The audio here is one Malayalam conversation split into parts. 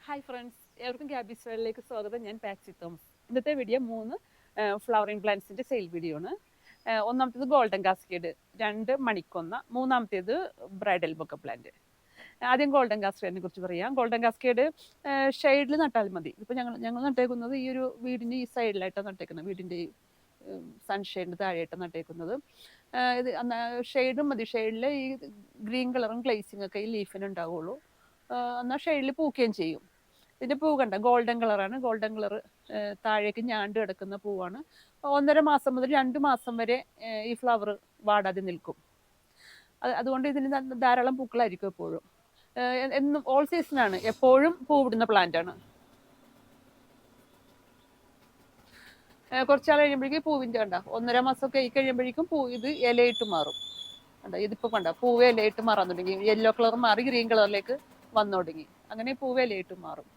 ഹായ് ഫ്രണ്ട്സ്, എവർക്കും ഗ്യാബീസ് വേൾഡിലേക്ക് സ്വാഗതം. ഞാൻ പാക്സി തോമസ്. ഇന്നത്തെ വീഡിയോ 3 ഫ്ലവറിംഗ് പ്ലാന്റ്സിൻ്റെ സെയിൽ വീഡിയോ ആണ്. ഒന്നാമത്തേത് ഗോൾഡൻ കാസ്കേഡ്, 2 മണിക്കൊന്ന, മൂന്നാമത്തേത് ബ്രൈഡൽ ബൊക്ക പ്ലാന്റ്. ആദ്യം ഗോൾഡൻ കാസ്കേഡിനെ കുറിച്ച് പറയാം. ഗോൾഡൻ കാസ്കേഡ് ഷെയ്ഡിൽ നട്ടാൽ മതി. ഇപ്പോൾ ഞങ്ങൾ നട്ടേക്കുന്നത് ഈ ഒരു വീടിൻ്റെ ഈ സൈഡിലായിട്ടാണ് നട്ടേക്കുന്നത്, വീടിൻ്റെ ഈ സൺഷെയ്ഡിൻ്റെ താഴെയായിട്ട് നട്ടേക്കുന്നത്. ഇത് ഷെയ്ഡും മതി. ഷെയ്ഡിൽ ഈ ഗ്രീൻ കളറും ഗ്ലേസിംഗ് ഒക്കെ ഈ ലീഫിന് ഉണ്ടാവുള്ളൂ. എന്നാൽ ഷെയ്ഡിൽ പൂക്കുകയും ചെയ്യും. ഇതിൻ്റെ പൂ കണ്ട ഗോൾഡൻ കളറാണ്. ഗോൾഡൻ കളർ താഴേക്ക് ഞാണ്ട് കിടക്കുന്ന പൂവാണ്. 1.5 മാസം മുതൽ 2 മാസം വരെ ഈ ഫ്ലവർ വാടാതെ നിൽക്കും. അതുകൊണ്ട് ഇതിന് ധാരാളം പൂക്കളായിരിക്കും എപ്പോഴും. എന്നും ഓൾ സീസണാണ്, എപ്പോഴും പൂവിടുന്ന പ്ലാന്റാണ്. കുറച്ചാൾ കഴിയുമ്പോഴേക്കും പൂവിൻ്റെ കണ്ട 1.5 മാസമൊക്കെ ആയി കഴിയുമ്പോഴേക്കും ഇത് ഇലയിട്ട് മാറും. കണ്ട ഇതിപ്പോൾ കണ്ട പൂവ് ഇലയിട്ട് മാറാൻ തുടങ്ങി. യെല്ലോ കളർ മാറി ഗ്രീൻ കളറിലേക്ക് വന്നു തുടങ്ങി. അങ്ങനെ പൂവ് ഇലയിട്ട് മാറും.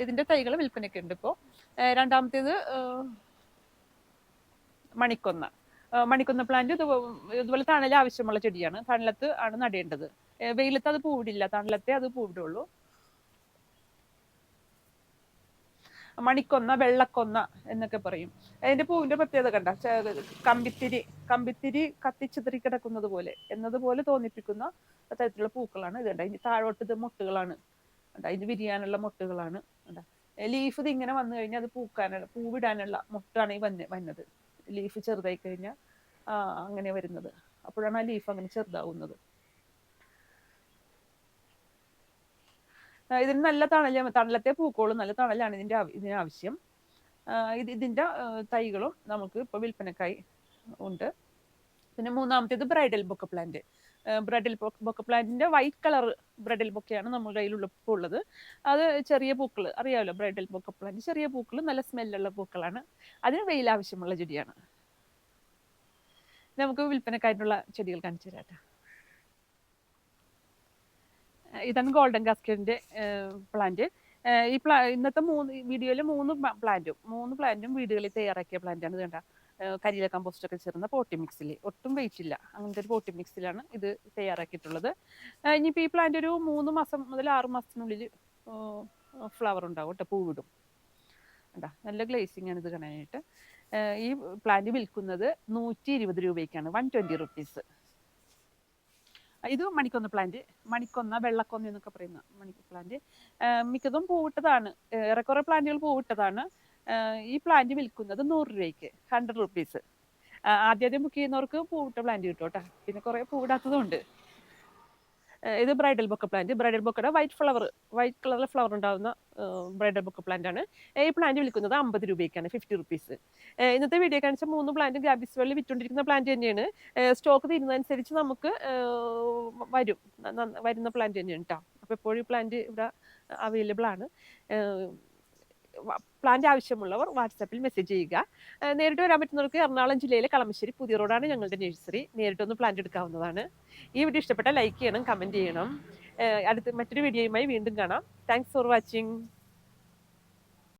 ഇതിൻ്റെ തൈകൾ വിൽപ്പനയ്ക്ക് ഉണ്ട് ഇപ്പോൾ. രണ്ടാമത്തേത് മണിക്കൊന്ന പ്ലാന്റ്. ഇതുപോലെ തണൽ ആവശ്യമുള്ള ചെടിയാണ്. തണലത്ത് ആണ് നടേണ്ടത്. വെയിലത്ത് അത് പൂവിടില്ല, തണലത്തെ അത് പൂവിടുള്ളൂ. മണിക്കൊന്ന, വെള്ളക്കൊന്ന എന്നൊക്കെ പറയും. അതിന്റെ പൂവിന്റെ പ്രത്യേകത കണ്ട കമ്പിത്തിരി കത്തിച്ചിതറി കിടക്കുന്നത് പോലെ എന്നതുപോലെ തോന്നിപ്പിക്കുന്ന തരത്തിലുള്ള പൂക്കളാണ് ഇത്. കണ്ട ഇനി താഴോട്ട് ഇത് മൊട്ടുകളാണ്. അതിന് വിരിയാനുള്ള മൊട്ടുകളാണ്. ലീഫ് ഇത് ഇങ്ങനെ വന്നു കഴിഞ്ഞാൽ അത് പൂവിടാനുള്ള മൊട്ടാണ് ഈ വന്നത്. ലീഫ് ചെറുതായി കഴിഞ്ഞാൽ അങ്ങനെ വരുന്നത്. അപ്പോഴാണ് ആ ലീഫ് അങ്ങനെ ചെറുതാവുന്നത്. ഇതിന് നല്ല തണലത്തെ പൂക്കോളും നല്ല തണലാണ് ഇതിന് ആവശ്യം. ഇതിൻ്റെ തൈകളും നമുക്ക് ഇപ്പോൾ വിൽപ്പനക്കായി ഉണ്ട്. പിന്നെ മൂന്നാമത്തേത് bridal bouquet plant. Bridal bouquet പ്ലാന്റിന്റെ വൈറ്റ് കളർ ബ്രൈഡൽ ബൊക്കയാണ് നമ്മുടെ കയ്യിലുള്ളത്. അത് ചെറിയ പൂക്കൾ അറിയാമല്ലോ. ബ്രൈഡൽ ബൊക്ക പ്ലാന്റ് ചെറിയ പൂക്കൾ, നല്ല സ്മെല്ലുള്ള പൂക്കളാണ്. അതിന് വെയിൽ ആവശ്യമുള്ള ചെടിയാണ്. നമുക്ക് വിൽപ്പനക്കായിട്ടുള്ള ചെടികൾ കാണിച്ചു തരാം. ഇതാണ് ഗോൾഡൻ കാസ്കേഡിന്റെ പ്ലാന്റ്. ഇന്നത്തെ വീഡിയോയിൽ 3 പ്ലാന്റും വീടുകളിൽ തയ്യാറാക്കിയ പ്ലാന്റാണ്. ഇത് കണ്ട കരിയില കമ്പോസ്റ്റ് ഒക്കെ ചേർന്ന പോട്ടി മിക്സിൽ, ഒട്ടും വെയിറ്റ് ഇല്ല, അങ്ങനത്തെ ഒരു പോട്ടി മിക്സിലാണ് ഇത് തയ്യാറാക്കിയിട്ടുള്ളത്. ഇനിയിപ്പോൾ ഈ പ്ലാന്റ് ഒരു 3 മാസം മുതൽ 6 മാസത്തിനുള്ളിൽ ഫ്ലവർ ഉണ്ടാവും കേട്ടോ, പൂവിടും. കണ്ടാ നല്ല ഗ്ലേസിംഗ് ആണ് ഇത് കാണാനായിട്ട്. ഈ പ്ലാന്റ് വിൽക്കുന്നത് 120 രൂപയ്ക്കാണ്, 120 റുപ്പീസ്. ഇത് മണിക്കൊന്ന പ്ലാന്റ്, മണിക്കൊന്ന, വെള്ളക്കൊന്ന എന്നൊക്കെ പറയുന്ന പ്ലാന്റ്. മിക്കതും പൂവിട്ടതാണ്. ഏറെക്കുറെ പ്ലാന്റുകൾ പൂവിട്ടതാണ്. ഈ പ്ലാന്റ് വിൽക്കുന്നത് 100 രൂപയ്ക്ക്, 100 റുപ്പീസ്. ആദ്യം ബുക്ക് ചെയ്യുന്നവർക്ക് പൂവിട്ട പ്ലാന്റ് കിട്ടും കേട്ടോ. പിന്നെ കുറെ പൂവിടാത്തതുണ്ട്. ഇത് ബ്രൈഡൽ ബൊക്ക പ്ലാന്റ്. ബ്രൈഡൽ ബൊക്കയുടെ വൈറ്റ് കളറിലെ ഫ്ലവർ ഉണ്ടാകുന്ന ബ്രൈഡൽ ബൊക്ക പ്ലാന്റ് ആണ്. ഈ പ്ലാന്റ് വിൽക്കുന്നത് 50 രൂപയ്ക്കാണ്, 50 റുപ്പീസ്. ഇന്നത്തെ വീഡിയോ കാണിച്ച 3 പ്ലാന്റ് ഗ്യാബീസ് വേൾഡിൽ വിറ്റുകൊണ്ടിരിക്കുന്ന പ്ലാന്റ് തന്നെയാണ്. സ്റ്റോക്ക് തീരുന്നതനുസരിച്ച് നമുക്ക് വരുന്ന പ്ലാന്റ് തന്നെയാണ് കേട്ടോ. അപ്പോൾ എപ്പോഴും ഈ പ്ലാന്റ് ഇവിടെ അവൈലബിൾ ആണ്. പ്ലാന്റ് ആവശ്യമുള്ളവർ വാട്സാപ്പിൽ മെസ്സേജ് ചെയ്യുക. നേരിട്ട് വരാൻ പറ്റുന്നവർക്ക് എറണാകുളം ജില്ലയിലെ കളമശ്ശേരി പുതിയ റോഡാണ് ഞങ്ങളുടെ നഴ്സറി. നേരിട്ടൊന്ന് പ്ലാന്റ് എടുക്കാവുന്നതാണ്. ഈ വീഡിയോ ഇഷ്ടപ്പെട്ടാൽ ലൈക്ക് ചെയ്യണം, കമൻറ്റ് ചെയ്യണം. മറ്റൊരു വീഡിയോയുമായി വീണ്ടും കാണാം. Thanks for watching.